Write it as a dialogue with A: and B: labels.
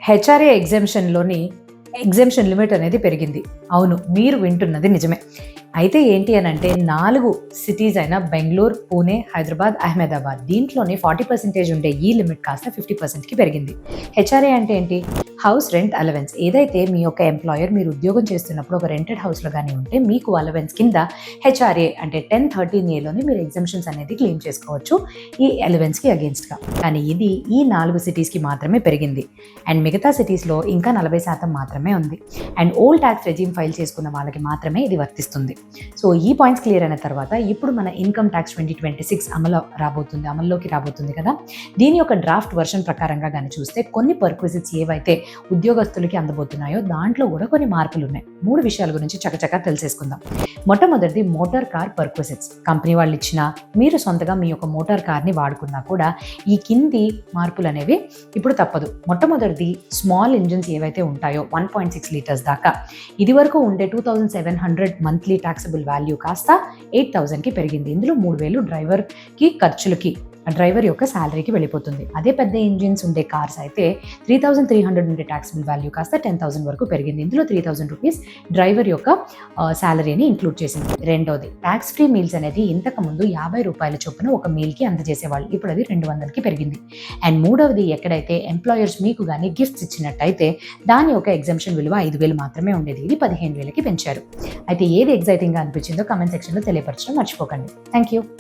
A: HRA exemption limit అనేది పెరిగింది. అవును, మీరు వింటున్నది నిజమే. అయితే ఏంటి అని అంటే 4 సిటీస్ అయిన బెంగళూరు, పూణే, హైదరాబాద్, అహ్మదాబాద్ దీంట్లోనే 40% ఉండే ఈ లిమిట్ కాస్త 50%కి పెరిగింది. హెచ్ఆర్ఏ అంటే ఏంటి? House rent allowance. ఏదైతే మీ యొక్క ఎంప్లాయర్ మీరు ఉద్యోగం చేస్తున్నప్పుడు ఒక రెంటెడ్ హౌస్లో కానీ ఉంటే మీకు అలవెన్స్ కింద హెచ్ఆర్ఏ అంటే 1013Aలోనే మీరు ఎగ్జామ్షన్స్ అనేది క్లెయిమ్ చేసుకోవచ్చు ఈ అలవెన్స్కి అగేన్స్ట్గా. కానీ ఇది ఈ 4 సిటీస్కి మాత్రమే పెరిగింది. అండ్ మిగతా సిటీస్లో ఇంకా 40% మాత్రమే ఉంది. And old tax resume file చేసుకున్న వాళ్ళకి మాత్రమే ఇది వర్తిస్తుంది. సో ఈ పాయింట్స్ క్లియర్ అయిన తర్వాత ఇప్పుడు మన ఇన్కమ్ ట్యాక్స్ 2026 అమల్లోకి రాబోతుంది కదా. దీని యొక్క డ్రాఫ్ట్ వర్షన్ ప్రకారంగా కానీ చూస్తే కొన్ని పర్క్విజిట్స్ ఏవైతే ఉద్యోగస్తులకి అందబోతున్నాయో దాంట్లో కూడా కొన్ని మార్పులు ఉన్నాయి. 3 విషయాల గురించి చకచకా తెలిసేసుకుందాం. మొట్టమొదటిది మోటార్ కార్ పర్క్విజిట్స్. కంపెనీ వాళ్ళు ఇచ్చినా మీరు సొంతగా మీ యొక్క మోటార్ కార్ని వాడుకున్నా కూడా ఈ కింది మార్పులు అనేవి ఇప్పుడు తప్పదు. మొట్టమొదటిది స్మాల్ ఇంజిన్స్ ఏవైతే ఉంటాయో 1.6 లీటర్స్ దాకా ఇది వరకు ఉండే 2700 మంత్లీ ట్యాక్సబుల్ వాల్యూ కాస్త 8000కి పెరిగింది. ఇందులో 3000 డ్రైవర్కి ఖర్చులకి డ్రైవర్ యొక్క శాలరీకి వెళ్ళిపోతుంది. అదే పెద్ద ఇంజిన్స్ ఉండే కార్స్ అయితే 3300 ఉండే ట్యాక్సబుల్ వాల్యూ కాస్త 10,000 వరకు పెరిగింది. ఇందులో 3000 రూపీస్ డ్రైవర్ యొక్క శాలరీని ఇంక్లూడ్ చేసింది. రెండోది ట్యాక్స్ ఫ్రీ మీల్స్ అనేది ఇంతకుముందు 50 రూపాయల చొప్పున ఒక మీల్కి అందజేసేవాళ్ళు, ఇప్పుడు అది 200కి పెరిగింది. అండ్ మూడవది ఎక్కడైతే ఎంప్లాయర్స్ మీకు కానీ గిఫ్ట్స్ ఇచ్చినట్టయితే దాని యొక్క ఎగ్జామ్షన్ విలువ 5,000 మాత్రమే ఉండేది, ఇది 15,000కి పెంచారు. అయితే ఏది ఎగ్జైటింగ్గా అనిపించిందో కామెంట్ సెక్షన్లో తెలియపరచడం మర్చిపోకండి. Thank you.